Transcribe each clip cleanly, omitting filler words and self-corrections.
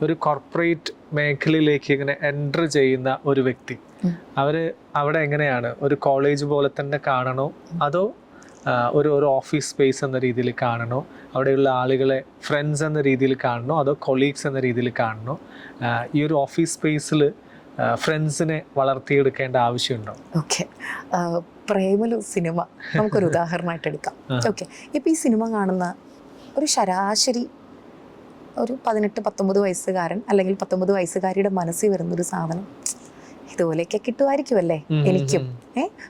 ഒരു കോർപ്പറേറ്റ് മേഖലയിലേക്ക് ഇങ്ങനെ എൻ്റർ ചെയ്യുന്ന ഒരു വ്യക്തി, അവിടെ എങ്ങനെയാണ് ഒരു കോളേജ് പോലെ തന്നെ കാണണോ, അതോ ഒരു ഓഫീസ് സ്പേസ് എന്ന രീതിയിൽ കാണണോ, അവിടെയുള്ള ആളുകളെ ഫ്രണ്ട്സ് എന്ന രീതിയിൽ കാണണോ, അതോ കൊളീഗ്സ് എന്ന രീതിയിൽ കാണണോ? ഈ ഒരു ഓഫീസ് സ്പേസിൽ ഫ്രണ്ട്സിനെ വളർത്തിയെടുക്കേണ്ട ആവശ്യമുണ്ടോ? ഓക്കെ, പ്രേമലു സിനിമ നമുക്കൊരു ഉദാഹരണമായിട്ട് എടുക്കാം. ഓക്കെ, ഇപ്പോൾ ഈ സിനിമ കാണുന്ന ഒരു ശരാശരി ഒരു 18-19 വയസ്സുകാരൻ അല്ലെങ്കിൽ 19 വയസ്സുകാരിയുടെ മനസ്സിൽ വരുന്നൊരു സാധനം ഇതുപോലെയൊക്കെ കിട്ടുമായിരിക്കുമല്ലേ എനിക്കും.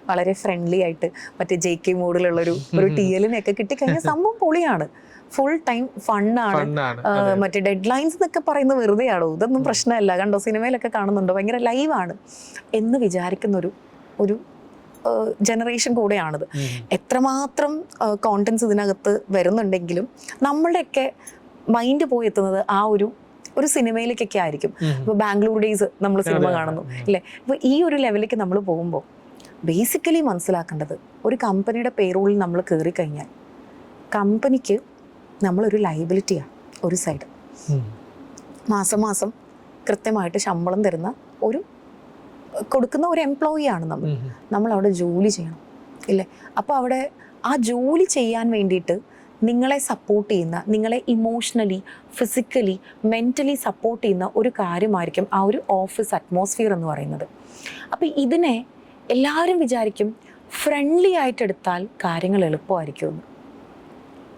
വളരെ ഫ്രണ്ട്ലി ആയിട്ട് മറ്റേ JK മോഡിലുള്ളൊരു TLനൊക്കെ കിട്ടിക്കഴിഞ്ഞാൽ സംഭവം പൊളിയാണ്, ഫുൾ ടൈം ഫണ്ണാണ്. മറ്റേ ഡെഡ് ലൈൻസ് എന്നൊക്കെ പറയുന്നത് വെറുതെയാണോ, ഇതൊന്നും പ്രശ്നമല്ല, കണ്ടോ സിനിമയിലൊക്കെ കാണുന്നുണ്ടോ, ഭയങ്കര ലൈവാണ് എന്ന് വിചാരിക്കുന്നൊരു ജനറേഷൻ കൂടെയാണിത്. എത്രമാത്രം കോണ്ടന്റ്സ് ഇതിനകത്ത് വരുന്നുണ്ടെങ്കിലും നമ്മളുടെയൊക്കെ മൈൻഡ് പോയി എത്തുന്നത് ആ ഒരു സിനിമയിലേക്കൊക്കെ ആയിരിക്കും. ഇപ്പോൾ ബാംഗ്ലൂർ ഡേയ്സ് നമ്മൾ സിനിമ കാണുന്നു അല്ലേ. അപ്പോൾ ഈ ഒരു ലെവലിലേക്ക് നമ്മൾ പോകുമ്പോൾ ബേസിക്കലി മനസ്സിലാക്കേണ്ടത്, ഒരു കമ്പനിയുടെ പേറോളിൽ നമ്മൾ കയറി കഴിഞ്ഞാൽ കമ്പനിക്ക് നമ്മളൊരു ലയബിലിറ്റിയാണ്. ഒരു സൈഡ് മാസം മാസം കൃത്യമായിട്ട് ശമ്പളം തരുന്ന കൊടുക്കുന്ന ഒരു എംപ്ലോയിയാണ് നമ്മൾ അവിടെ ജോലി ചെയ്യണം ഇല്ലേ. അപ്പോൾ അവിടെ ആ ജോലി ചെയ്യാൻ വേണ്ടിയിട്ട് നിങ്ങളെ സപ്പോർട്ട് ചെയ്യുന്ന, നിങ്ങളെ ഇമോഷണലി, ഫിസിക്കലി, മെൻ്റലി സപ്പോർട്ട് ചെയ്യുന്ന ഒരു കാര്യമായിരിക്കും ആ ഒരു ഓഫീസ് അറ്റ്മോസ്ഫിയർ എന്ന് പറയുന്നത്. അപ്പോൾ ഇതിനെ എല്ലാവരും വിചാരിക്കും ഫ്രണ്ട്ലി ആയിട്ടെടുത്താൽ കാര്യങ്ങൾ എളുപ്പമായിരിക്കുമെന്ന്.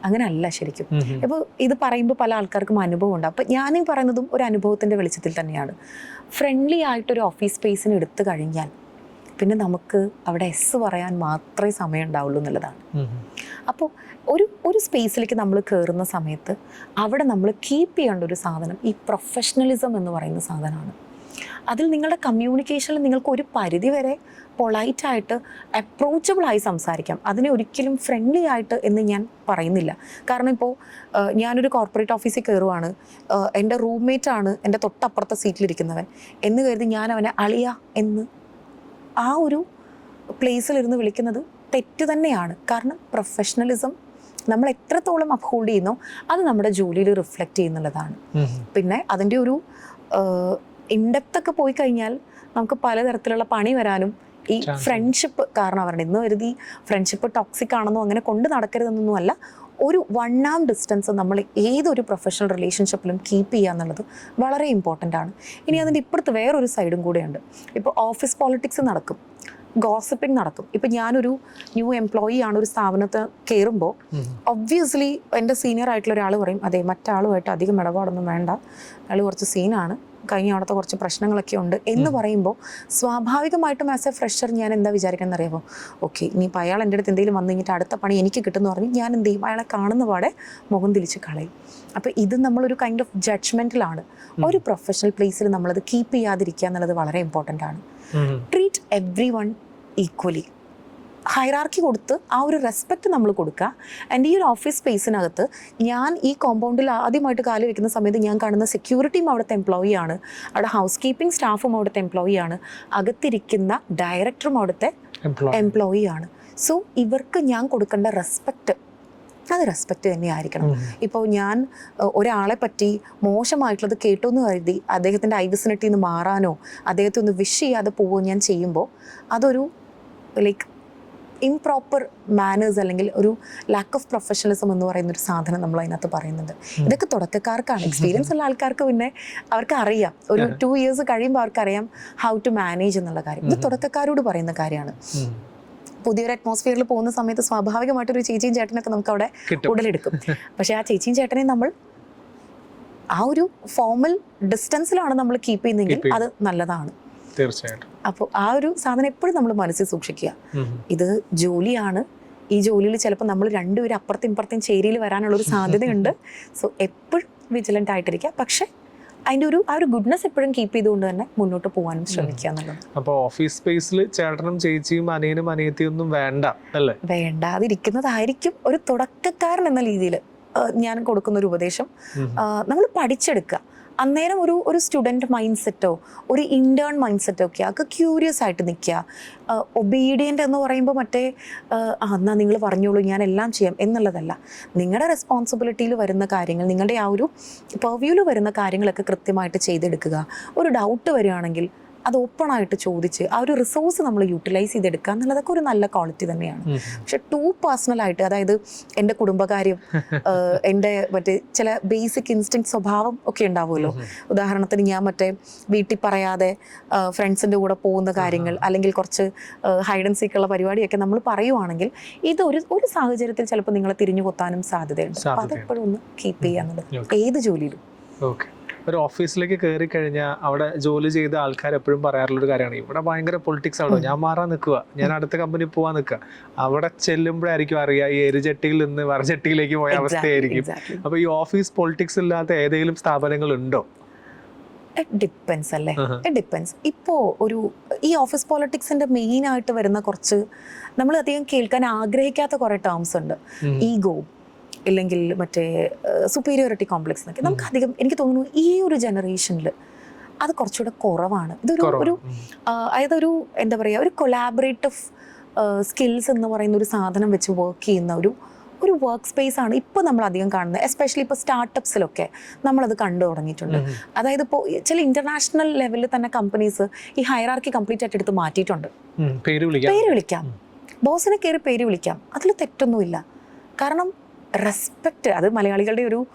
അങ്ങനെ അല്ല ശരിക്കും. ഇപ്പോൾ ഇത് പറയുമ്പോൾ പല ആൾക്കാർക്കും അനുഭവം ഉണ്ട്. അപ്പോൾ ഞാനീ പറയുന്നതും ഒരു അനുഭവത്തിൻ്റെ വെളിച്ചത്തിൽ തന്നെയാണ്. ഫ്രണ്ട്ലി ആയിട്ടൊരു ഓഫീസ് സ്പേസിന് എടുത്തു കഴിഞ്ഞാൽ പിന്നെ നമുക്ക് അവിടെ പറയാൻ മാത്രമേ സമയം ഉണ്ടാവുള്ളൂ എന്നുള്ളതാണ്. അപ്പോൾ ഒരു സ്പേസിലേക്ക് നമ്മൾ കയറുന്ന സമയത്ത് അവിടെ നമ്മൾ കീപ്പ് ചെയ്യേണ്ട ഒരു സാധനം ഈ പ്രൊഫഷണലിസം എന്ന് പറയുന്ന സാധനമാണ്. അതിൽ നിങ്ങളുടെ കമ്മ്യൂണിക്കേഷനിൽ നിങ്ങൾക്ക് ഒരു പരിധി വരെ പൊളൈറ്റായിട്ട് അപ്രോച്ചബിളായി സംസാരിക്കാം. അതിനെ ഒരിക്കലും ഫ്രണ്ട്ലി ആയിട്ട് എന്ന് ഞാൻ പറയുന്നില്ല. കാരണം ഇപ്പോൾ ഞാനൊരു കോർപ്പറേറ്റ് ഓഫീസിൽ കയറുവാണ്, എൻ്റെ റൂംമേറ്റാണ് എൻ്റെ തൊട്ടപ്പുറത്തെ സീറ്റിലിരിക്കുന്നവൻ എന്ന് കരുതി ഞാൻ അവനെ അളിയ എന്ന് ആ ഒരു പ്ലേസിലിരുന്ന് വിളിക്കുന്നത് തെറ്റ് തന്നെയാണ്. കാരണം പ്രൊഫഷണലിസം നമ്മൾ എത്രത്തോളം അപ്ഹോൾഡ് ചെയ്യുന്നോ അത് നമ്മുടെ ജോലിയിൽ റിഫ്ലക്റ്റ് ചെയ്യുന്നുള്ളതാണ്. പിന്നെ അതിൻ്റെ ഒരു ഇൻഡെപ്തൊക്കെ പോയി കഴിഞ്ഞാൽ നമുക്ക് പലതരത്തിലുള്ള പണി വരാനും ഈ ഫ്രണ്ട്ഷിപ്പ് കാരണമാവരുണ്ട്. ഇന്ന് കരുതി ഫ്രണ്ട്ഷിപ്പ് ടോക്സിക് ആണെന്നോ അങ്ങനെ കൊണ്ട് നടക്കരുതെന്നൊന്നും അല്ല. ഒരു 1 arm ഡിസ്റ്റൻസ് നമ്മൾ ഏതൊരു പ്രൊഫഷണൽ റിലേഷൻഷിപ്പിലും കീപ്പ് ചെയ്യുക എന്നുള്ളത് വളരെ ഇമ്പോർട്ടൻ്റ് ആണ്. ഇനി അതിൻ്റെ ഇപ്പുറത്ത് വേറൊരു സൈഡും കൂടെയുണ്ട്. ഇപ്പോൾ ഓഫീസ് പോളിറ്റിക്സ് നടക്കും, ഗോസിപ്പിംഗ് നടക്കും. ഇപ്പം ഞാനൊരു ന്യൂ എംപ്ലോയി ആണ്, ഒരു സ്ഥാപനത്തിൽ കയറുമ്പോൾ ഒബ്വിയസ്ലി എൻ്റെ സീനിയർ ആയിട്ടുള്ള ഒരാൾ പറയും, അതെ മറ്റാളുമായിട്ട് അധികം ഇടപാടൊന്നും വേണ്ട, അയാൾ കുറച്ച് സീനാണ്, കഴിഞ്ഞ അവിടുത്തെ കുറച്ച് പ്രശ്നങ്ങളൊക്കെ ഉണ്ട് എന്ന് പറയുമ്പോൾ സ്വാഭാവികമായിട്ടും ആസ് എ ഫ്രഷർ ഞാൻ എന്താ വിചാരിക്കണം എന്നറിയാമോ, ഓക്കെ ഇനിയിപ്പോൾ അയാൾ എൻ്റെ അടുത്ത് എന്തെങ്കിലും വന്നു കഴിഞ്ഞിട്ട് അടുത്ത പണി എനിക്ക് കിട്ടുമെന്ന് പറഞ്ഞ് ഞാൻ എന്ത് ചെയ്യും, അയാളെ കാണുന്ന പാടെ മുഖം തിരിച്ച് കളയും. അപ്പോൾ ഇത് നമ്മളൊരു കൈൻഡ് ഓഫ് ജഡ്ജ്മെൻറ്റിലാണ്. ഒരു പ്രൊഫഷണൽ പ്ലേസിൽ നമ്മളത് കീപ്പ് ചെയ്യാതിരിക്കുക എന്നുള്ളത് വളരെ ഇമ്പോർട്ടൻ്റ് ആണ്. Treat every one equally, hierarchy കൊടുത്ത് ആ ഒരു റെസ്പെക്റ്റ് നമ്മൾ കൊടുക്കുക. ആൻഡ് ഈ ഒരു ഓഫീസ് സ്പേസിനകത്ത് ഞാൻ ഈ കോമ്പൗണ്ടിൽ ആദ്യമായിട്ട് കാല് വെക്കുന്ന സമയത്ത് ഞാൻ കാണുന്ന സെക്യൂരിറ്റിയും അവിടുത്തെ എംപ്ലോയി ആണ്, അവിടെ ഹൗസ് കീപ്പിംഗ് സ്റ്റാഫും അവിടുത്തെ എംപ്ലോയി ആണ്, അകത്തിരിക്കുന്ന ഡയറക്ടറും അവിടുത്തെ എംപ്ലോയി ആണ്. സോ ഇവർക്ക് ഞാൻ കൊടുക്കേണ്ട റെസ്പെക്റ്റ് അത് റെസ്പെക്റ്റ് തന്നെ ആയിരിക്കണം. ഇപ്പോൾ ഞാൻ ഒരാളെ പറ്റി മോശമായിട്ടുള്ളത് കേട്ടു എന്ന് കരുതി അദ്ദേഹത്തിൻ്റെ ഐവിസിനിറ്റിയിൽ നിന്ന് മാറാനോ അദ്ദേഹത്തെ ഒന്ന് വിഷ് ചെയ്യാതെ പോവുകയോ ഞാൻ ചെയ്യുമ്പോൾ അതൊരു ലൈക്ക് ഇംപ്രോപ്പർ മാനേഴ്സ് അല്ലെങ്കിൽ ഒരു ലാക്ക് ഓഫ് പ്രൊഫഷണലിസം എന്ന് പറയുന്ന ഒരു സാധനം നമ്മൾ അതിനകത്ത് പറയുന്നുണ്ട്. ഇതൊക്കെ തുടക്കക്കാർക്കാണ്. എക്സ്പീരിയൻസ് ഉള്ള ആൾക്കാർക്ക് പിന്നെ അവർക്ക് അറിയാം, ഒരു 2 years കഴിയുമ്പോൾ അവർക്കറിയാം ഹൗ ടു മാനേജ് എന്നുള്ള കാര്യം. ഇത് തുടക്കക്കാരോട് പറയുന്ന കാര്യമാണ്. പുതിയൊരു അറ്റ്മോസ്ഫിയറിൽ പോകുന്ന സമയത്ത് സ്വാഭാവികമായിട്ടൊരു ചേച്ചിയും ചേട്ടനൊക്കെ നമുക്ക് അവിടെ ഉടലെടുക്കും. പക്ഷേ ആ ചേച്ചിയും ചേട്ടനെ നമ്മൾ ആ ഒരു ഫോർമൽ ഡിസ്റ്റൻസിലാണ് നമ്മൾ കീപ്പ് ചെയ്യുന്നതെങ്കിൽ അത് നല്ലതാണ്. തീർച്ചയായിട്ടും. അപ്പോൾ ആ ഒരു സാധനം എപ്പോഴും നമ്മൾ മനസ്സിൽ സൂക്ഷിക്കുക. ഇത് ജോലിയാണ്, ഈ ജോലിയിൽ ചിലപ്പോൾ നമ്മൾ രണ്ടുപേരും അപ്പുറത്തും ഇപ്പുറത്തും ചേരിയിൽ വരാനുള്ളൊരു സാധ്യതയുണ്ട്. സോ എപ്പോഴും വിജിലൻ്റ് ആയിട്ടിരിക്കുക. പക്ഷേ അതിൻ്റെ ആ ഒരു ഗുഡ്നെസ് എപ്പോഴും കീപ്പ് ചെയ്തുകൊണ്ട് തന്നെ മുന്നോട്ട് പോകാനും ശ്രമിക്കുക എന്നുള്ളത്. അപ്പോൾ ഓഫീസ് സ്പേസിൽ ചേട്ടനും ചേച്ചിയും അനിയനും അനിയത്തിയും ഒന്നും വേണ്ട അല്ലേ? വേണ്ടാതിരിക്കുന്നതായിരിക്കും ഒരു തുടക്കക്കാരൻ എന്ന രീതിയിൽ ഞാൻ കൊടുക്കുന്ന ഒരു ഉപദേശം. നമ്മൾ പഠിച്ചെടുക്കുക. അന്നേരം ഒരു സ്റ്റുഡൻറ്റ് മൈൻഡ് സെറ്റോ ഒരു ഇൻറ്റേൺ മൈൻഡ് സെറ്റോ ഒക്കെ ആൾക്ക് ക്യൂരിയസ് ആയിട്ട് നിൽക്കുക. ഒബീഡിയൻ്റ് എന്ന് പറയുമ്പോൾ മറ്റേ എന്നാൽ നിങ്ങൾ പറഞ്ഞോളൂ ഞാൻ എല്ലാം ചെയ്യാം എന്നുള്ളതല്ല. നിങ്ങളുടെ റെസ്പോൺസിബിലിറ്റിയിൽ വരുന്ന കാര്യങ്ങൾ, നിങ്ങളുടെ ആ ഒരു പെർവ്യൂവിൽ വരുന്ന കാര്യങ്ങളൊക്കെ കൃത്യമായിട്ട് ചെയ്തെടുക്കുക. ഒരു ഡൗട്ട് വരികയാണെങ്കിൽ അത് ഓപ്പണായിട്ട് ചോദിച്ച് ആ ഒരു റിസോഴ്സ് നമ്മൾ യൂട്ടിലൈസ് ചെയ്തെടുക്കുക എന്നുള്ളതൊക്കെ ഒരു നല്ല ക്വാളിറ്റി തന്നെയാണ്. പക്ഷെ ടു പേഴ്സണലായിട്ട്, അതായത് എൻ്റെ കുടുംബകാര്യം, എൻ്റെ മറ്റേ ചില ബേസിക് ഇൻസ്റ്റിങ് സ്വഭാവം ഒക്കെ ഉണ്ടാവുമല്ലോ. ഉദാഹരണത്തിന് ഞാൻ മറ്റേ വീട്ടിൽ പറയാതെ ഫ്രണ്ട്സിൻ്റെ കൂടെ പോകുന്ന കാര്യങ്ങൾ, അല്ലെങ്കിൽ കുറച്ച് ഹൈഡ് ആൻഡ് സീക്കുള്ള പരിപാടിയൊക്കെ നമ്മൾ പറയുവാണെങ്കിൽ ഇത് ഒരു സാഹചര്യത്തിൽ ചിലപ്പോൾ നിങ്ങളെ തിരിഞ്ഞു കൊത്താനും സാധ്യതയുണ്ട്. അപ്പോൾ അതെപ്പോഴും ഒന്ന് കീപ്പ് ചെയ്യാന്നുള്ളത് ഏത് ജോലിയിലും. ഓക്കെ. ഒരു ഓഫീസിലേക്ക് കയറി കഴിഞ്ഞാൽ അവിടെ ജോലി ചെയ്ത ആൾക്കാർ എപ്പോഴും പറയാറുള്ളൊരു കാര്യമാണ്, ഇവിടെ ഭയങ്കര പൊളിറ്റിക്സ് ആണോ, ഞാൻ മാറാൻ നിൽക്കുക, ഞാൻ അടുത്ത കമ്പനി പോകാൻ നിൽക്കുക. അവിടെ ചെല്ലുമ്പോഴായിരിക്കും അറിയുക ഈ എരിചട്ടിയിൽ നിന്ന് വറചട്ടിയിലേക്ക് പോയ അവസ്ഥയായിരിക്കും. അപ്പോൾ ഈ ഓഫീസ് പൊളിറ്റിക്സ് ഇല്ലാത്ത ഏതെങ്കിലും സ്ഥാപനങ്ങൾ ഉണ്ടോ? ഡിപ്പെൻസ് അല്ലേ, ഡിപ്പെൻസ്. ഇപ്പോൾ ഈ ഓഫീസ് പോളിറ്റിക്സിൻ്റെ മെയിനായിട്ട് വരുന്ന കുറച്ച് നമ്മൾ അധികം കേൾക്കാൻ ആഗ്രഹിക്കാത്ത കുറേ ടേംസ് ഉണ്ട്. ഈഗോ, ഇല്ലെങ്കിൽ മറ്റേ സുപ്പീരിയോറിറ്റി കോംപ്ലക്സ് എന്നൊക്കെ നമുക്ക് അധികം, എനിക്ക് തോന്നുന്നു ഈ ഒരു ജനറേഷനിൽ അത് കുറച്ചുകൂടെ കുറവാണ്. ഇതൊരു അതായത് എന്താ പറയുക, ഒരു കൊളാബറേറ്റീവ് സ്കിൽസ് എന്ന് പറയുന്ന ഒരു സാധനം വെച്ച് വർക്ക് ചെയ്യുന്ന ഒരു വർക്ക് സ്പേസ് ആണ് ഇപ്പോൾ നമ്മൾ അധികം കാണുന്നത്. എസ്പെഷ്യലി ഇപ്പോൾ സ്റ്റാർട്ടപ്സിലൊക്കെ നമ്മളത് കണ്ടു തുടങ്ങിയിട്ടുണ്ട്. അതായത് ഇപ്പോൾ ചില ഇന്റർനാഷണൽ ലെവലിൽ തന്നെ കമ്പനീസ് ഈ ഹൈറാർക്കി കംപ്ലീറ്റ് ആയിട്ട് എടുത്ത് മാറ്റിയിട്ടുണ്ട്. പേര് വിളിക്കാം, ബോസിനെ കയറി പേര് വിളിക്കാം, അതിൽ തെറ്റൊന്നുമില്ല. കാരണം റെസ്പെക്റ്റ്, അത് മലയാളികളുടെ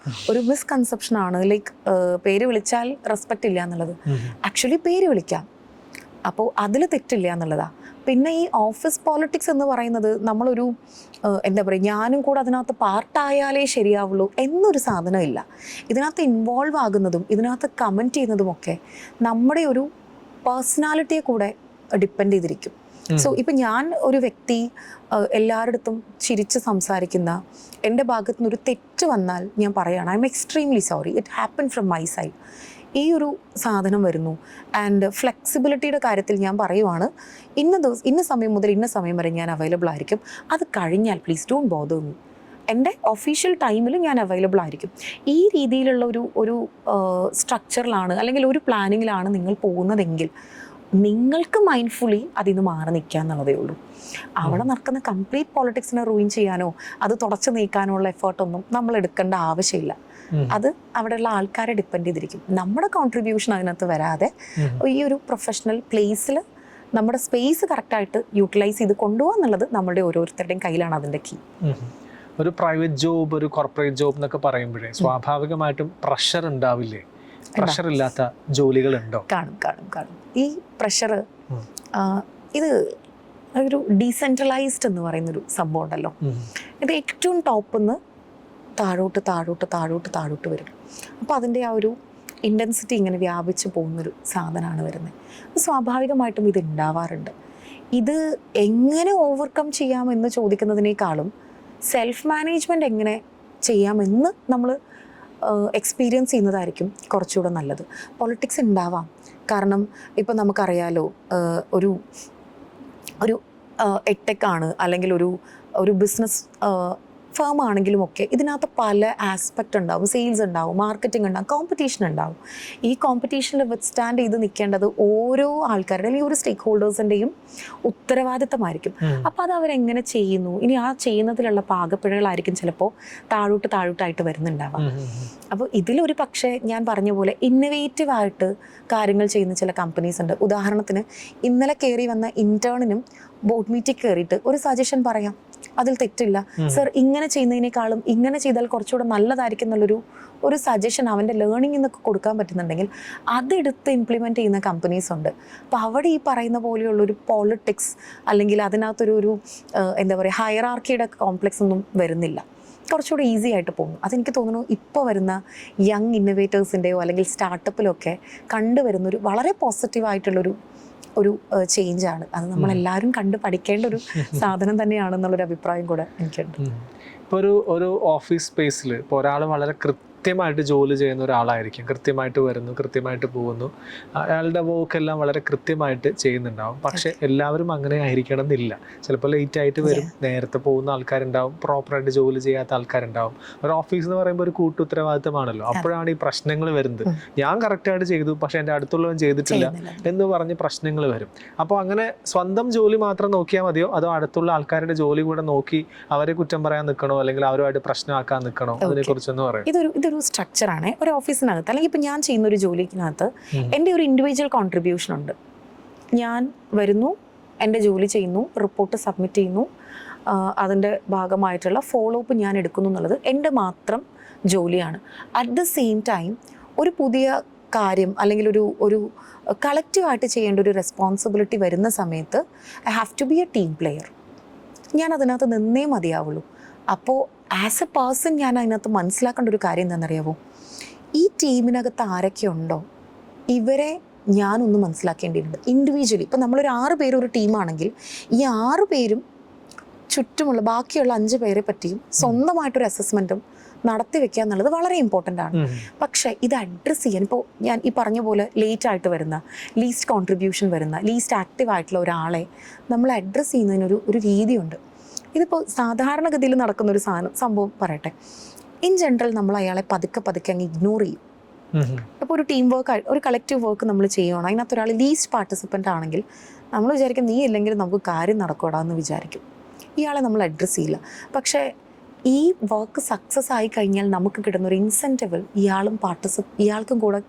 ഒരു മിസ്കൺസെപ്ഷൻ ആണ്. ലൈക്ക് പേര് വിളിച്ചാൽ റെസ്പെക്റ്റ് ഇല്ല എന്നുള്ളത്. ആക്ച്വലി പേര് വിളിക്കാം, അപ്പോൾ അതിൽ തെറ്റില്ല എന്നുള്ളതാണ്. പിന്നെ ഈ ഓഫീസ് പോളിറ്റിക്സ് എന്ന് പറയുന്നത് നമ്മളൊരു എന്താ പറയുക, ഞാനും കൂടെ അതിനകത്ത് പാർട്ടായാലേ ശരിയാവുള്ളൂ എന്നൊരു സാധനമില്ല. ഇതിനകത്ത് ഇൻവോൾവ് ആകുന്നതും ഇതിനകത്ത് കമൻറ്റ് ചെയ്യുന്നതുമൊക്കെ നമ്മുടെ ഒരു പേഴ്സണാലിറ്റിയെ കൂടെ ഡിപ്പെൻഡ് ചെയ്തിരിക്കും. സോ ഇപ്പം ഞാൻ ഒരു വ്യക്തി എല്ലാവരുടെടുത്തും ചിരിച്ച് സംസാരിക്കുന്ന, എൻ്റെ ഭാഗത്തു നിന്നൊരു തെറ്റ് വന്നാൽ ഞാൻ പറയുകയാണ് I am extremely sorry, it happen from my side. ഈ ഒരു സാധനം വരുന്നു. ആൻഡ് ഫ്ലെക്സിബിലിറ്റിയുടെ കാര്യത്തിൽ ഞാൻ പറയുവാണ്, ഇന്ന സമയം മുതൽ ഇന്ന സമയം വരെ ഞാൻ അവൈലബിൾ ആയിരിക്കും, അത് കഴിഞ്ഞാൽ പ്ലീസ് ഡോണ്ട് ബോദർ മീ. എൻ്റെ ഒഫീഷ്യൽ ടൈമിൽ ഞാൻ അവൈലബിൾ ആയിരിക്കും. ഈ രീതിയിലുള്ള ഒരു സ്ട്രക്ചറിലാണ് അല്ലെങ്കിൽ ഒരു പ്ലാനിങ്ങിലാണ് നിങ്ങൾ പോകുന്നതെങ്കിൽ നിങ്ങൾക്ക് മൈൻഡ്ഫുള്ളി അതിൽ നിന്ന് മാറി നിൽക്കുക എന്നുള്ളതേ ഉള്ളൂ. അവിടെ നടക്കുന്ന കംപ്ലീറ്റ് പോളിറ്റിക്സിനെ റൂയിൻ ചെയ്യാനോ അത് തുടച്ചു നീക്കാനോ ഉള്ള എഫേർട്ടൊന്നും നമ്മൾ എടുക്കേണ്ട ആവശ്യമില്ല. അത് അവിടെയുള്ള ആൾക്കാരെ ഡിപ്പെൻഡ് ചെയ്തിരിക്കും. നമ്മുടെ കോൺട്രിബ്യൂഷൻ അതിനകത്ത് വരാതെ ഈ ഒരു പ്രൊഫഷണൽ പ്ലേസിൽ നമ്മുടെ സ്പേസ് കറക്റ്റായിട്ട് യൂട്ടിലൈസ് ചെയ്ത് കൊണ്ടുപോകുക എന്നുള്ളത് നമ്മുടെ ഓരോരുത്തരുടെയും കയ്യിലാണ് അതിൻ്റെ കീ. ഒരു പ്രൈവറ്റ് ജോബ്, ഒരു കോർപ്പറേറ്റ് ജോബ് എന്നൊക്കെ പറയുമ്പോഴേ സ്വാഭാവികമായിട്ടും പ്രഷർ ഉണ്ടാവില്ലേ? പ്രഷർ ഇല്ലാത്ത ജോലികളുണ്ടോ? കാണും. ഈ പ്രഷർ ഇത് ഒരു ഡീസെൻട്രലൈസ്ഡ് എന്ന് പറയുന്നൊരു സംഭവം ഉണ്ടല്ലോ. ഇത് ഏറ്റവും ടോപ്പിൽ നിന്ന് താഴോട്ട് വരും. അപ്പോൾ അതിൻ്റെ ആ ഒരു ഇൻറ്റൻസിറ്റി ഇങ്ങനെ വ്യാപിച്ച് പോകുന്നൊരു സാധനമാണ് വരുന്നത്. സ്വാഭാവികമായിട്ടും ഇത് ഉണ്ടാവാറുണ്ട്. ഇത് എങ്ങനെ ഓവർകം ചെയ്യാമെന്ന് ചോദിക്കുന്നതിനേക്കാളും സെൽഫ് മാനേജ്മെൻറ്റ് എങ്ങനെ ചെയ്യാമെന്ന് നമ്മൾ എക്സ്പീരിയൻസ് ചെയ്യുന്നതായിരിക്കും കുറച്ചുകൂടെ നല്ലത്. പൊളിറ്റിക്സ് ഉണ്ടാവാം, കാരണം ഇപ്പം നമുക്കറിയാലോ, ഒരു എട്ടെക്കാണ് അല്ലെങ്കിൽ ഒരു ബിസിനസ് ഫേം ആണെങ്കിലും ഒക്കെ ഇതിനകത്ത് പല ആസ്പെക്റ്റ് ഉണ്ടാവും. സെയിൽസ് ഉണ്ടാവും, മാർക്കറ്റിംഗ് ഉണ്ടാവും, കോമ്പറ്റീഷൻ ഉണ്ടാവും. ഈ കോമ്പറ്റീഷനിൽ വിത്ത്സ്റ്റാൻഡ് ചെയ്ത് നിൽക്കേണ്ടത് ഓരോ ആൾക്കാരുടെ അല്ലെങ്കിൽ ഒരു സ്റ്റേക്ക് ഹോൾഡേഴ്സിൻ്റെയും ഉത്തരവാദിത്തമായിരിക്കും. അപ്പോൾ അത് അവരെങ്ങനെ ചെയ്യുന്നു, ഇനി ആ ചെയ്യുന്നതിലുള്ള പാകപ്പിഴകളായിരിക്കും ചിലപ്പോൾ താഴോട്ടായിട്ട് വരുന്നുണ്ടാവാം. അപ്പോൾ ഇതിലൊരു പക്ഷേ ഞാൻ പറഞ്ഞ പോലെ ഇന്നവേറ്റീവായിട്ട് കാര്യങ്ങൾ ചെയ്യുന്ന ചില കമ്പനീസ് ഉണ്ട്. ഉദാഹരണത്തിന് ഇന്നലെ കയറി വന്ന ഇൻറ്റേണിനും ബോർഡ് മീറ്റിൽ കയറിയിട്ട് ഒരു സജഷൻ പറയാം, അതിൽ തെറ്റില്ല. സർ ഇങ്ങനെ ചെയ്യുന്നതിനേക്കാളും ഇങ്ങനെ ചെയ്താൽ കുറച്ചുകൂടെ നല്ലതായിരിക്കും എന്നുള്ളൊരു സജഷൻ അവൻ്റെ ലേണിംഗ് എന്നൊക്കെ കൊടുക്കാൻ പറ്റുന്നുണ്ടെങ്കിൽ അതെടുത്ത് ഇംപ്ലിമെൻറ്റ് ചെയ്യുന്ന കമ്പനീസ് ഉണ്ട്. അപ്പോൾ അവിടെ ഈ പറയുന്ന പോലെയുള്ളൊരു പോളിറ്റിക്സ് അല്ലെങ്കിൽ അതിനകത്തൊരു എന്താ പറയുക ഹയറാർക്കിയുടെ കോംപ്ലക്സ് ഒന്നും വരുന്നില്ല. കുറച്ചുകൂടി ഈസി ആയിട്ട് പോകുന്നു. അതെനിക്ക് തോന്നുന്നു ഇപ്പോൾ വരുന്ന യങ് ഇന്നോവേറ്റേഴ്സിൻ്റെയോ അല്ലെങ്കിൽ സ്റ്റാർട്ടപ്പിലൊക്കെ കണ്ടുവരുന്നൊരു വളരെ പോസിറ്റീവായിട്ടുള്ളൊരു ചേഞ്ചാണ്. അത് നമ്മളെല്ലാവരും കണ്ട് പഠിക്കേണ്ട ഒരു സാധനം തന്നെയാണെന്നുള്ളൊരു അഭിപ്രായം കൂടെ എനിക്കുണ്ട്. ഇപ്പോൾ ഒരു ഓഫീസ് സ്പേസിൽ ഇപ്പോൾ ഒരാൾ വളരെ കൃത്യമായിട്ട് ജോലി ചെയ്യുന്ന ഒരാളായിരിക്കും, കൃത്യമായിട്ട് വരുന്നു, കൃത്യമായിട്ട് പോകുന്നു, അയാളുടെ വർക്കെല്ലാം വളരെ കൃത്യമായിട്ട് ചെയ്യുന്നുണ്ടാവും. പക്ഷെ എല്ലാവരും അങ്ങനെ ആയിരിക്കണം എന്നില്ല. ചിലപ്പോൾ ലേറ്റ് ആയിട്ട് വരും, നേരത്തെ പോകുന്ന ആൾക്കാരുണ്ടാവും, പ്രോപ്പറായിട്ട് ജോലി ചെയ്യാത്ത ആൾക്കാരുണ്ടാവും. ഒരു ഓഫീസ് എന്ന് പറയുമ്പോൾ ഒരു കൂട്ടു ഉത്തരവാദിത്തമാണല്ലോ. അപ്പോഴാണ് ഈ പ്രശ്നങ്ങൾ വരുന്നത്. ഞാൻ കറക്റ്റായിട്ട് ചെയ്തു പക്ഷെ എൻ്റെ അടുത്തുള്ളവൻ ചെയ്തിട്ടില്ല എന്ന് പറഞ്ഞ് പ്രശ്നങ്ങൾ വരും. അപ്പോൾ അങ്ങനെ സ്വന്തം ജോലി മാത്രം നോക്കിയാൽ മതിയോ, അതോ അടുത്തുള്ള ആൾക്കാരുടെ ജോലി കൂടെ നോക്കി അവരെ കുറ്റം പറയാൻ നിൽക്കണോ, അല്ലെങ്കിൽ അവരുമായിട്ട് പ്രശ്നമാക്കാൻ നിൽക്കണോ? അതിനെക്കുറിച്ചൊന്ന് പറയാം. ഇതൊരു സ്ട്രക്ചറാണ്. ഒരു ഓഫീസിനകത്ത് അല്ലെങ്കിൽ ഇപ്പം ഞാൻ ചെയ്യുന്ന ഒരു ജോലിക്കകത്ത് എൻ്റെ ഒരു ഇൻഡിവിജ്വൽ കോൺട്രിബ്യൂഷൻ ഉണ്ട്. ഞാൻ വരുന്നു, എൻ്റെ ജോലി ചെയ്യുന്നു, റിപ്പോർട്ട് സബ്മിറ്റ് ചെയ്യുന്നു, അതിൻ്റെ ഭാഗമായിട്ടുള്ള ഫോളോ അപ്പ് ഞാൻ എടുക്കുന്നു എന്നുള്ളത് എൻ്റെ മാത്രം ജോലിയാണ്. അറ്റ് ദ സെയിം ടൈം ഒരു പുതിയ കാര്യം അല്ലെങ്കിൽ ഒരു കളക്റ്റീവായിട്ട് ചെയ്യേണ്ട ഒരു റെസ്പോൺസിബിലിറ്റി വരുന്ന സമയത്ത് I have to be a team player. ഞാൻ അതിനകത്ത് നിന്നേ മതിയാവുള്ളൂ. അപ്പോൾ ആസ് എ പേഴ്സൺ ഞാൻ അതിനകത്ത് മനസ്സിലാക്കേണ്ട ഒരു കാര്യം എന്താണെന്നറിയാമോ? ഈ ടീമിനകത്ത് ആരൊക്കെ ഉണ്ടോ ഇവരെ ഞാനൊന്ന് മനസ്സിലാക്കേണ്ടിയിട്ടുണ്ട് ഇൻഡിവിജ്വലി. ഇപ്പം നമ്മളൊരു 6 പേര് ഒരു ടീമാണെങ്കിൽ ഈ 6 പേരും ചുറ്റുമുള്ള ബാക്കിയുള്ള 5 പേരെ പറ്റിയും സ്വന്തമായിട്ടൊരു അസസ്മെൻറ്റും നടത്തി വെക്കുക എന്നുള്ളത് വളരെ ഇമ്പോർട്ടൻ്റ് ആണ്. പക്ഷേ ഇത് അഡ്രസ്സ് ചെയ്യാൻ ഇപ്പോൾ ഞാൻ ഈ പറഞ്ഞ പോലെ ലേറ്റ് ആയിട്ട് വരുന്ന, ലീസ്റ്റ് കോൺട്രിബ്യൂഷൻ വരുന്ന, ലീസ്റ്റ് ആക്റ്റീവ് ആയിട്ടുള്ള ഒരാളെ നമ്മൾ അഡ്രസ്സ് ചെയ്യുന്നതിനൊരു രീതിയുണ്ട്. ഇതിപ്പോൾ സാധാരണഗതിയിൽ നടക്കുന്ന ഒരു സംഭവം പറയട്ടെ. ഇൻ ജനറൽ നമ്മൾ അയാളെ പതുക്കെ അങ്ങ് ഇഗ്നോർ ചെയ്യും. ഇപ്പോൾ ഒരു ടീം വർക്ക്, ഒരു കളക്റ്റീവ് വർക്ക് നമ്മൾ ചെയ്യുകയാണ്, അതിനകത്ത് ഒരാൾ ലീസ്റ്റ് പാർട്ടിസിപ്പൻ്റ് ആണെങ്കിൽ നമ്മൾ വിചാരിക്കും നീ ഇല്ലെങ്കിൽ നമുക്ക് കാര്യം നടക്കൂടാ എന്ന് വിചാരിക്കും. ഇയാളെ നമ്മൾ അഡ്രസ്സ് ചെയ്യില്ല. പക്ഷേ ഈ വർക്ക് സക്സസ് ആയി കഴിഞ്ഞാൽ നമുക്ക് കിട്ടുന്ന ഒരു ഇൻസെൻറ്റീവ് ഇയാൾക്കും കൂടെ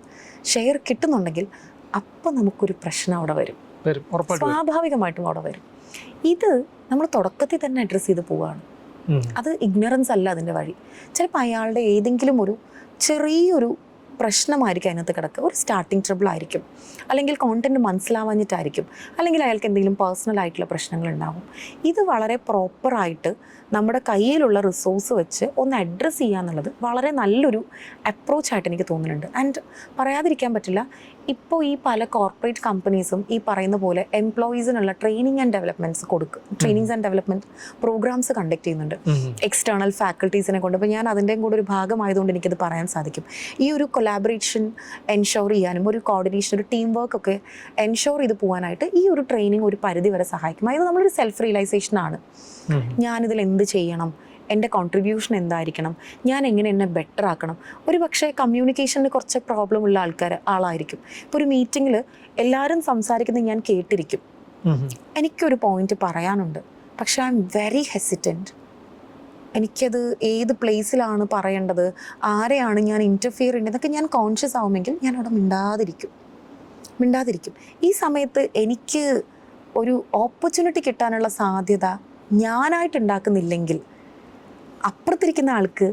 ഷെയർ കിട്ടുന്നുണ്ടെങ്കിൽ അപ്പം നമുക്കൊരു പ്രശ്നം അവിടെ വരും, സ്വാഭാവികമായിട്ടും അവിടെ വരും. ഇത് നമ്മൾ തുടക്കത്തിൽ തന്നെ അഡ്രസ്സ് ചെയ്ത് പോവുകയാണ്. അത് ഇഗ്നറൻസ് അല്ല അതിൻ്റെ വഴി. ചിലപ്പോൾ അയാളുടെ ഏതെങ്കിലും ഒരു ചെറിയൊരു പ്രശ്നമായിരിക്കും അതിനകത്ത് കിടക്കുക, ഒരു സ്റ്റാർട്ടിങ് ട്രബിൾ ആയിരിക്കും, അല്ലെങ്കിൽ കോണ്ടന്റ് മനസ്സിലാവാഞ്ഞിട്ടായിരിക്കും, അല്ലെങ്കിൽ അയാൾക്ക് എന്തെങ്കിലും പേഴ്സണൽ ആയിട്ടുള്ള പ്രശ്നങ്ങളുണ്ടാവും. ഇത് വളരെ പ്രോപ്പറായിട്ട് നമ്മുടെ കയ്യിലുള്ള റിസോഴ്സ് വെച്ച് ഒന്ന് അഡ്രസ്സ് ചെയ്യുക എന്നുള്ളത് വളരെ നല്ലൊരു അപ്രോച്ചായിട്ട് എനിക്ക് തോന്നുന്നുണ്ട്. ആൻഡ് പറയാതിരിക്കാൻ പറ്റില്ല, ഇപ്പോൾ ഈ പല കോർപ്പറേറ്റ് കമ്പനീസും ഈ പറയുന്ന പോലെ എംപ്ലോയീസിനുള്ള training and development programs conduct ചെയ്യുന്നുണ്ട് എക്സ്റ്റേണൽ ഫാക്കൽറ്റീസിനെ കൊണ്ട്. അപ്പോൾ ഞാൻ അതിൻ്റെയും കൂടെ ഒരു ഭാഗമായതുകൊണ്ട് എനിക്കത് പറയാൻ സാധിക്കും. ഈ ഒരു കൊലാബറേഷൻ എൻഷോർ ചെയ്യാനും ഒരു കോർഡിനേഷൻ, ഒരു ടീം വർക്ക് ഒക്കെ എൻഷോർ ചെയ്ത് പോകാനായിട്ട് ഈ ഒരു ട്രെയിനിങ് ഒരു പരിധി വരെ സഹായിക്കും. അതായത് നമ്മളൊരു സെൽഫ് റിയലൈസേഷനാണ്. ഞാനിതിൽ എന്ത് ചെയ്യണം, എൻ്റെ കോൺട്രിബ്യൂഷൻ എന്തായിരിക്കണം, ഞാൻ എങ്ങനെ എന്നെ ബെറ്റർ ആക്കണം. ഒരു പക്ഷേ കമ്മ്യൂണിക്കേഷനിൽ കുറച്ച് പ്രോബ്ലം ഉള്ള ആളായിരിക്കും. ഇപ്പോൾ ഒരു മീറ്റിങ്ങിൽ എല്ലാവരും സംസാരിക്കുന്നത് ഞാൻ കേട്ടിരിക്കും, എനിക്കൊരു പോയിന്റ് പറയാനുണ്ട്, പക്ഷെ ഐ എം വെരി ഹെസിറ്റൻറ്റ്. എനിക്കത് ഏത് പ്ലേസിലാണ് പറയേണ്ടത്, ആരെയാണ് ഞാൻ ഇൻ്റർഫിയർ ചെയ്യേണ്ടതെന്നൊക്കെ ഞാൻ കോൺഷ്യസ് ആവുമെങ്കിൽ ഞാൻ അവിടെ മിണ്ടാതിരിക്കും. ഈ സമയത്ത് എനിക്ക് ഒരു ഓപ്പർച്യൂണിറ്റി കിട്ടാനുള്ള സാധ്യത ഞാനായിട്ട് ഉണ്ടാക്കുന്നില്ലെങ്കിൽ അപ്പുറത്തിരിക്കുന്ന ആൾക്ക്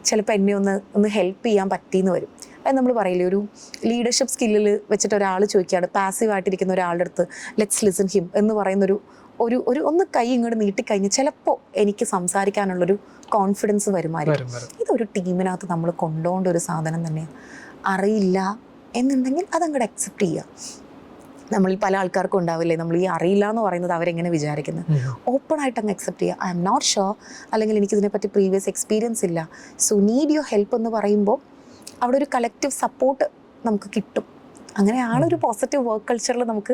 ചിലപ്പോൾ എന്നെ ഒന്ന് ഹെൽപ്പ് ചെയ്യാൻ പറ്റിയെന്ന് വരും. അത് നമ്മൾ പറയില്ലേ, ഒരു ലീഡർഷിപ്പ് സ്കില്ലിൽ വെച്ചിട്ട് ഒരാൾ ചോദിക്കുകയാണ്, പാസീവായിട്ടിരിക്കുന്ന ഒരാളുടെ അടുത്ത് ലെറ്റ്സ് ലിസൺ ഹിം എന്ന് പറയുന്നൊരു ഒന്ന് കൈ ഇങ്ങോട്ട് നീട്ടിക്കഴിഞ്ഞ് ചിലപ്പോൾ എനിക്ക് സംസാരിക്കാനുള്ളൊരു കോൺഫിഡൻസ് വരുമായിരിക്കും. ഇതൊരു ടീമിനകത്ത് നമ്മൾ കൊണ്ടുപോകേണ്ട ഒരു സാധനം തന്നെയാണ്. അറിയില്ല എന്നുണ്ടെങ്കിൽ അതങ്ങോട്ട് അക്സെപ്റ്റ് ചെയ്യുക. നമ്മളിൽ പല ആൾക്കാർക്കും ഉണ്ടാവില്ലേ, നമ്മൾ ഈ അറിയില്ല എന്ന് പറയുന്നത് അവരെങ്ങനെ വിചാരിക്കുന്നത്. ഓപ്പണായിട്ട് അങ്ങ് അക്സെപ്റ്റ് ചെയ്യുക. ഐ എം നോട്ട് ഷുവർ, അല്ലെങ്കിൽ എനിക്കിതിനെപ്പറ്റി പ്രീവിയസ് എക്സ്പീരിയൻസ് ഇല്ല, സോ നീഡ് യുവർ ഹെൽപ്പ് എന്ന് പറയുമ്പോൾ അവിടെ ഒരു കളക്റ്റീവ് സപ്പോർട്ട് നമുക്ക് കിട്ടും. അങ്ങനെയാണ് ഒരു പോസിറ്റീവ് വർക്ക് കൾച്ചറിൽ നമുക്ക്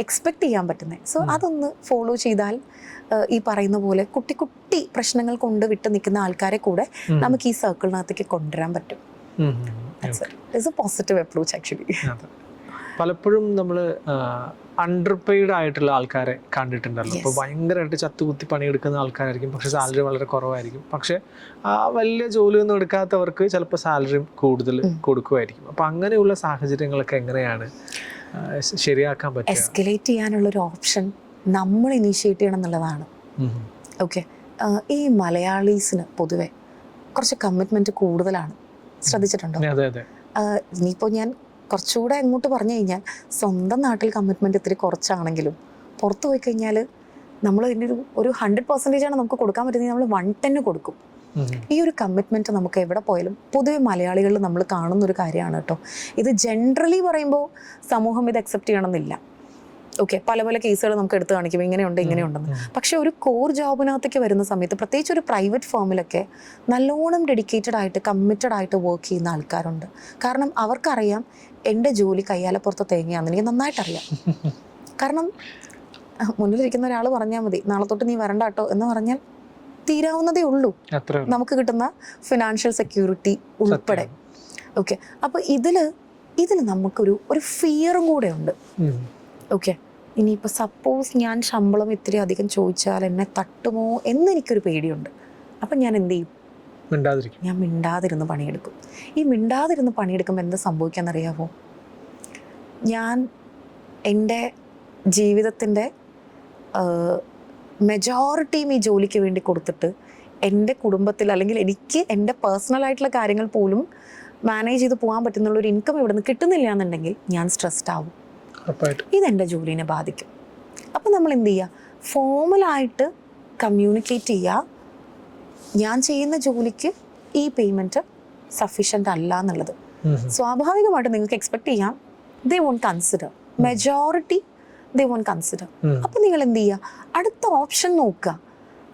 എക്സ്പെക്റ്റ് ചെയ്യാൻ പറ്റുന്നത്. സോ അതൊന്ന് ഫോളോ ചെയ്താൽ ഈ പറയുന്ന പോലെ കുട്ടി പ്രശ്നങ്ങൾ കൊണ്ട് വിട്ട് നിൽക്കുന്ന ആൾക്കാരെ കൂടെ നമുക്ക് ഈ സർക്കിളിനകത്തേക്ക് കൊണ്ടുവരാൻ പറ്റും. It's A positive approach actually. പലപ്പോഴും നമ്മൾ അണ്ടർ പെയ്ഡ് ആയിട്ടുള്ള ആൾക്കാരെ കണ്ടിട്ടുണ്ടല്ലോ. അപ്പോൾ ഭയങ്കരമായിട്ട് ചത്തുകുത്തി പണിയെടുക്കുന്ന ആൾക്കാരായിരിക്കും, പക്ഷെ സാലറി വളരെ കുറവായിരിക്കും. പക്ഷെ ആ വലിയ ജോലിയൊന്നും എടുക്കാത്തവർക്ക് ചിലപ്പോൾ സാലറിയും കൂടുതൽ കൊടുക്കുമായിരിക്കും. അപ്പോൾ അങ്ങനെയുള്ള സാഹചര്യങ്ങളൊക്കെ എങ്ങനെയാണ് ശരിയാക്കാൻ പറ്റുക? എസ്കലേറ്റ് ചെയ്യാനുള്ളൊരു ഓപ്ഷൻ നമ്മൾ ഇനീഷ്യേറ്റ് ചെയ്യണം എന്നുള്ളതാണ്. ഓക്കെ, ഈ മലയാളീസിന് പൊതുവെ കുറച്ച് കമ്മിറ്റ്മെൻറ്റ് കൂടുതലാണ്, ശ്രദ്ധിച്ചിട്ടുണ്ടോ? അതെ. ഇനിയിപ്പോൾ ഞാൻ കുറച്ചുകൂടെ അങ്ങോട്ട് പറഞ്ഞു കഴിഞ്ഞാൽ സ്വന്തം നാട്ടിൽ കമ്മിറ്റ്മെൻറ്റ് ഇത്തിരി കുറച്ചാണെങ്കിലും പുറത്ത് പോയി കഴിഞ്ഞാൽ നമ്മൾ ഇതിൻ്റെ ഒരു 100% നമുക്ക് കൊടുക്കാൻ പറ്റുന്നത് നമ്മൾ 110 കൊടുക്കും. ഈ ഒരു കമ്മിറ്റ്മെൻറ്റ് നമുക്ക് എവിടെ പോയാലും പൊതുവെ മലയാളികളിൽ നമ്മൾ കാണുന്നൊരു കാര്യമാണ് കേട്ടോ. ഇത് ജനറലി പറയുമ്പോൾ സമൂഹം ഇത് അക്സെപ്റ്റ് ചെയ്യണമെന്നില്ല. ഓക്കെ, പല പല കേസുകൾ നമുക്ക് എടുത്ത് കാണിക്കും ഇങ്ങനെയുണ്ട് ഇങ്ങനെയുണ്ടെന്ന്. പക്ഷെ ഒരു കോർ ജോബിനകത്തേക്ക് വരുന്ന സമയത്ത്, പ്രത്യേകിച്ച് ഒരു പ്രൈവറ്റ് ഫേമിലൊക്കെ നല്ലോണം ഡെഡിക്കേറ്റഡ് ആയിട്ട് കമ്മിറ്റഡ് ആയിട്ട് വർക്ക് ചെയ്യുന്ന ആൾക്കാരുണ്ട്. കാരണം അവർക്കറിയാം എൻ്റെ ജോലി കയ്യാലപ്പുറത്ത് തേങ്ങയാണെന്ന് എനിക്ക് നന്നായിട്ടറിയാം. കാരണം മുന്നിലിരിക്കുന്ന ഒരാൾ പറഞ്ഞാൽ മതി നാളെ തൊട്ട് നീ വരണ്ട കേട്ടോ എന്ന് പറഞ്ഞാൽ തീരാവുന്നതേ ഉള്ളൂ നമുക്ക് കിട്ടുന്ന ഫിനാൻഷ്യൽ സെക്യൂരിറ്റി ഉൾപ്പെടെ. ഓക്കെ, അപ്പോൾ ഇതിൽ നമുക്കൊരു ഫിയറും കൂടെ ഉണ്ട്. ഓക്കെ, ഇനിയിപ്പോൾ സപ്പോസ് ഞാൻ ശമ്പളം ഇത്തിരി അധികം ചോദിച്ചാൽ എന്നെ തട്ടുമോ എന്നെനിക്കൊരു പേടിയുണ്ട്. അപ്പം ഞാൻ എന്ത് ചെയ്യും? ഞാൻ മിണ്ടാതിരുന്ന് പണിയെടുക്കും. ഈ മിണ്ടാതിരുന്ന് പണിയെടുക്കുമ്പോൾ എന്താ സംഭവിക്കാമെന്നറിയാമോ? ഞാൻ എൻ്റെ ജീവിതത്തിൻ്റെ മെജോറിറ്റിയും ഈ ജോലിക്ക് വേണ്ടി കൊടുത്തിട്ട് എൻ്റെ കുടുംബത്തിൽ, അല്ലെങ്കിൽ എനിക്ക് എൻ്റെ പേഴ്സണലായിട്ടുള്ള കാര്യങ്ങൾ പോലും മാനേജ് ചെയ്ത് പോകാൻ പറ്റുന്നുള്ളൊരു ഇൻകം ഇവിടെ നിന്ന് കിട്ടുന്നില്ല എന്നുണ്ടെങ്കിൽ ഞാൻ സ്ട്രെസ്ഡ് ആവും. ഇതെൻ്റെ ജോലിനെ ബാധിക്കും. അപ്പം നമ്മൾ എന്ത് ചെയ്യുക? ഫോമലായിട്ട് കമ്മ്യൂണിക്കേറ്റ് ചെയ്യുക, ഞാൻ ചെയ്യുന്ന ജോലിക്ക് ഈ പേയ്മെൻറ്റ് സഫീഷ്യൻ്റ് അല്ല എന്നുള്ളത്. സ്വാഭാവികമായിട്ട് നിങ്ങൾക്ക് എക്സ്പെക്ട് ചെയ്യാം they won't consider, majority they won't consider. അപ്പം നിങ്ങൾ എന്ത് ചെയ്യുക? അടുത്ത ഓപ്ഷൻ നോക്കുക.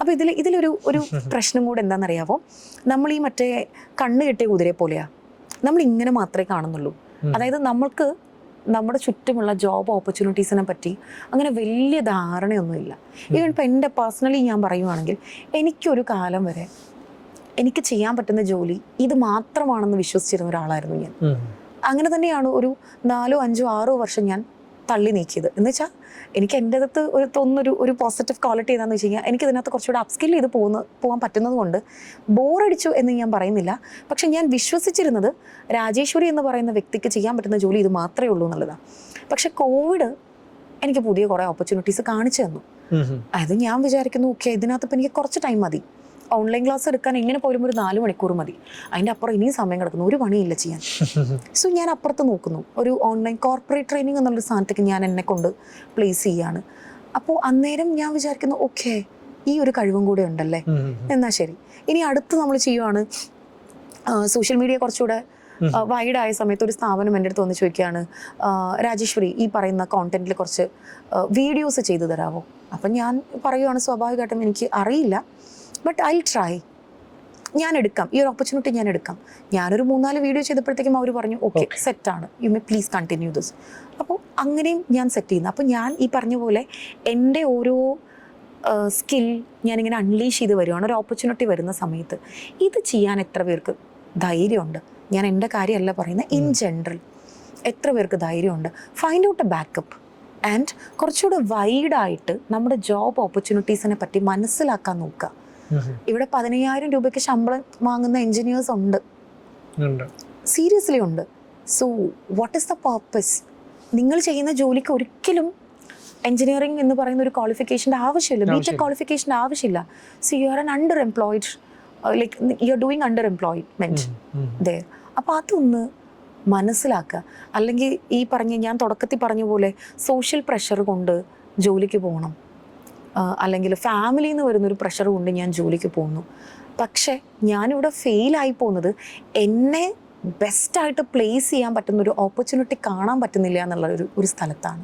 അപ്പോൾ ഇതിലൊരു പ്രശ്നം കൂടെ എന്താണെന്നറിയാമോ? നമ്മൾ ഈ മറ്റേ കണ്ണ് കെട്ടിയ കുതിരയെ പോലെയാണ്, നമ്മൾ ഇങ്ങനെ മാത്രമേ കാണുന്നുള്ളൂ. അതായത് നമ്മൾക്ക് നമ്മുടെ ചുറ്റുമുള്ള ജോബ് ഓപ്പർച്യൂണിറ്റീസിനെ പറ്റി അങ്ങനെ വലിയ ധാരണയൊന്നുമില്ല. ഈവൻ ഇപ്പം എൻ്റെ പേഴ്സണലി ഞാൻ പറയുവാണെങ്കിൽ, എനിക്കൊരു കാലം വരെ എനിക്ക് ചെയ്യാൻ പറ്റുന്ന ജോലി ഇത് മാത്രമാണെന്ന് വിശ്വസിച്ചിരുന്ന ഒരാളായിരുന്നു ഞാൻ. അങ്ങനെ തന്നെയാണ് ഒരു 4, 5, 6 വർഷം ഞാൻ തള്ളി നീക്കിയത്. എന്ന് വെച്ചാൽ എനിക്ക് എൻ്റെ അടുത്ത് ഒരു പോസിറ്റീവ് ക്വാളിറ്റി ഏതാണെന്ന് വെച്ച് കഴിഞ്ഞാൽ, എനിക്ക് ഇതിനകത്ത് കുറച്ചുകൂടെ അപ്സ്കിൽ ചെയ്ത് പോകാൻ പറ്റുന്നത് കൊണ്ട് ബോറടിച്ചു എന്ന് ഞാൻ പറയുന്നില്ല. പക്ഷെ ഞാൻ വിശ്വസിച്ചിരുന്നത് രാജേശ്വരി എന്ന് പറയുന്ന വ്യക്തിക്ക് ചെയ്യാൻ പറ്റുന്ന ജോലി ഇത് മാത്രമേ ഉള്ളൂ എന്നുള്ളതാണ്. പക്ഷെ കോവിഡ് എനിക്ക് പുതിയ കുറേ ഓപ്പർച്യൂണിറ്റീസ് കാണിച്ചു തന്നു. അത് ഞാൻ വിചാരിക്കുന്നു ഓക്കെ, ഇതിനകത്ത് ഇപ്പം എനിക്ക് കുറച്ച് ടൈം മതി, ഓൺലൈൻ ക്ലാസ് എടുക്കാൻ എങ്ങനെ പോലും ഒരു 4 മണിക്കൂർ മതി, അതിൻ്റെ അപ്പുറം ഇനിയും സമയം കിടക്കുന്നു, ഒരു പണിയില്ല ചെയ്യാൻ. സോ ഞാൻ അപ്പുറത്ത് നോക്കുന്നു, ഒരു ഓൺലൈൻ കോർപ്പറേറ്റ് ട്രെയിനിങ് എന്നുള്ളൊരു സ്ഥാനത്തേക്ക് ഞാൻ എന്നെ കൊണ്ട് പ്ലേസ് ചെയ്യാണ്. അപ്പോൾ അന്നേരം ഞാൻ വിചാരിക്കുന്നു ഓക്കെ, ഈ ഒരു കഴിവും കൂടെ ഉണ്ടല്ലേ, എന്നാൽ ശരി. ഇനി അടുത്ത് നമ്മൾ ചെയ്യുവാണ്, സോഷ്യൽ മീഡിയ കുറച്ചുകൂടെ വൈഡായ സമയത്ത് ഒരു സ്ഥാപനം എൻ്റെ അടുത്ത് വന്ന് ചോദിക്കുകയാണ്, രാജേശ്വരി ഈ പറയുന്ന കോണ്ടന്റിൽ കുറച്ച് വീഡിയോസ് ചെയ്തു തരാമോ? അപ്പം ഞാൻ പറയുവാണ് സ്വാഭാവികമായിട്ടും എനിക്ക് അറിയില്ല, ബട്ട് ഐ ട്രൈ, ഞാൻ എടുക്കാം, ഈ ഒരു ഓപ്പർച്യൂണിറ്റി ഞാൻ എടുക്കാം. ഞാനൊരു 3-4 വീഡിയോ ചെയ്തപ്പോഴത്തേക്കും അവർ പറഞ്ഞു ഓക്കെ സെറ്റാണ്, you may please continue this. അപ്പോൾ അങ്ങനെയും ഞാൻ സെറ്റ് ചെയ്യുന്നു. അപ്പോൾ ഞാൻ ഈ പറഞ്ഞ പോലെ എൻ്റെ ഓരോ സ്കിൽ ഞാനിങ്ങനെ അൺലീഷ് ചെയ്ത് വരുവാണ്. ഒരു ഓപ്പർച്യൂണിറ്റി വരുന്ന സമയത്ത് ഇത് ചെയ്യാൻ എത്ര പേർക്ക് ധൈര്യമുണ്ട്? ഞാൻ എൻ്റെ കാര്യമല്ല പറയുന്നത്, ഇൻ ജനറൽ എത്ര പേർക്ക് ധൈര്യമുണ്ട്? Find out a backup and കുറച്ചുകൂടെ വൈഡായിട്ട് നമ്മുടെ ജോബ് ഓപ്പർച്യൂണിറ്റീസിനെ പറ്റി മനസ്സിലാക്കാൻ നോക്കുക. ഇവിടെ 15,000 രൂപയ്ക്ക് ശമ്പളം വാങ്ങുന്ന എൻജിനീയേഴ്സ് ഉണ്ട്, സീരിയസ്ലി ഉണ്ട്. So what is the purpose? നിങ്ങൾ ചെയ്യുന്ന ജോലിക്ക് ഒരിക്കലും എൻജിനീയറിംഗ് എന്ന് പറയുന്ന ഒരു ക്വാളിഫിക്കേഷൻ്റെ ആവശ്യമില്ല, ബിടെക് ക്വാളിഫിക്കേഷൻ്റെ ആവശ്യമില്ല. So you are an underemployed, like you are doing underemployment ദേ. അപ്പോൾ അതൊന്ന് മനസ്സിലാക്കുക. അല്ലെങ്കിൽ ഈ ഞാൻ തുടക്കത്തിൽ പറഞ്ഞ പോലെ സോഷ്യൽ പ്രഷർ കൊണ്ട് ജോലിക്ക് പോകണം, അല്ലെങ്കിൽ ഫാമിലിയിൽ നിന്ന് വരുന്നൊരു പ്രഷർ കൊണ്ട് ഞാൻ ജോലിക്ക് പോകുന്നു. പക്ഷേ ഞാനിവിടെ ഫെയിലായി പോകുന്നത് എന്നെ ബെസ്റ്റായിട്ട് പ്ലേസ് ചെയ്യാൻ പറ്റുന്ന ഒരു ഓപ്പർച്യൂണിറ്റി കാണാൻ പറ്റുന്നില്ല എന്നുള്ള ഒരു സ്ഥലത്താണ്.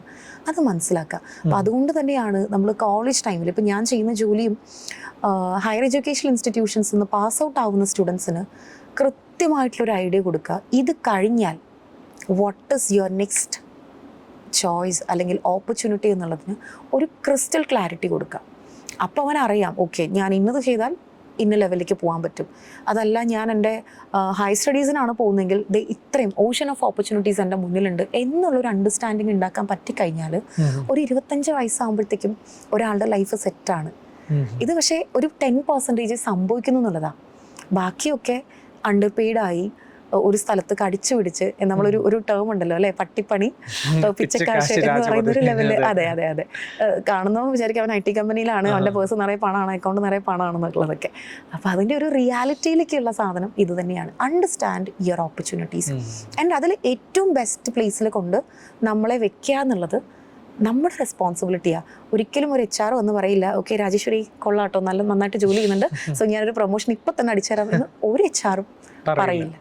അത് മനസ്സിലാക്കുക. അപ്പം അതുകൊണ്ട് തന്നെയാണ് നമ്മൾ കോളേജ് ടൈമിൽ, ഇപ്പം ഞാൻ ചെയ്യുന്ന ജോലിയും ഹയർ എഡ്യൂക്കേഷൻ ഇൻസ്റ്റിറ്റ്യൂഷൻസിൽ നിന്ന് പാസ് ഔട്ട് ആവുന്ന സ്റ്റുഡൻസിന് കൃത്യമായിട്ടുള്ളൊരു ഐഡിയ കൊടുക്കുക. ഇത് കഴിഞ്ഞാൽ what is your next choice അല്ലെങ്കിൽ ഓപ്പർച്യൂണിറ്റി എന്നുള്ളതിന് ഒരു ക്രിസ്റ്റൽ ക്ലാരിറ്റി കൊടുക്കുക. അപ്പോൾ അവനറിയാം ഓക്കെ ഞാൻ ഇന്നത് ചെയ്താൽ ഇന്ന ലെവലിലേക്ക് പോകാൻ പറ്റും, അതല്ല ഞാൻ എൻ്റെ ഹയർ സ്റ്റഡീസിനാണ് പോകുന്നതെങ്കിൽ ഇത്രയും ഓഷൻ ഓഫ് ഓപ്പർച്യൂണിറ്റീസ് എൻ്റെ മുന്നിലുണ്ട് എന്നുള്ളൊരു അണ്ടർസ്റ്റാൻഡിങ് ഉണ്ടാക്കാൻ പറ്റിക്കഴിഞ്ഞാൽ ഒരു 25 വയസ്സാകുമ്പോഴത്തേക്കും ഒരാളുടെ ലൈഫ് സെറ്റാണ്. ഇത് പക്ഷേ ഒരു 10% സംഭവിക്കുന്നു എന്നുള്ളതാണ്. ബാക്കിയൊക്കെ അണ്ടർ പെയ്ഡായി ഒരു സ്ഥലത്ത് കടിച്ചു പിടിച്ച് നമ്മളൊരു ടേം ഉണ്ടല്ലോ അല്ലെ, പട്ടിപ്പണി പിച്ചക്കാശ് എന്ന് പറയുന്ന ഒരു ലെവലില്. അതെ അതെ അതെ കാണുന്നവൻ വിചാരിക്കും അവൻ IT കമ്പനിയിലാണ്, അവൻ്റെ പേഴ്സ് നിറയെ പണമാണ്, അക്കൗണ്ട് നിറയെ പണമാണെന്നുള്ളതൊക്കെ. അപ്പം അതിൻ്റെ ഒരു റിയാലിറ്റിയിലേക്കുള്ള സാധനം ഇത് തന്നെയാണ്. അണ്ടർസ്റ്റാൻഡ് യുവർ ഓപ്പർച്യൂണിറ്റീസ് ആൻഡ് അതിൽ ഏറ്റവും ബെസ്റ്റ് പ്ലേസിൽ കൊണ്ട് നമ്മളെ വെക്കുക എന്നുള്ളത് നമ്മുടെ റെസ്പോൺസിബിലിറ്റിയാണ്. ഒരിക്കലും ഒരു HR എന്ന് പറയില്ല ഓക്കെ രാജേശ്വരി കൊള്ളാട്ടോ നന്നായിട്ട് ജോലി ചെയ്യുന്നുണ്ട്, സോ ഞാനൊരു പ്രൊമോഷൻ ഇപ്പം തന്നെ അടിച്ചു തരാം എന്ന് ഒരു HR പറയില്ല.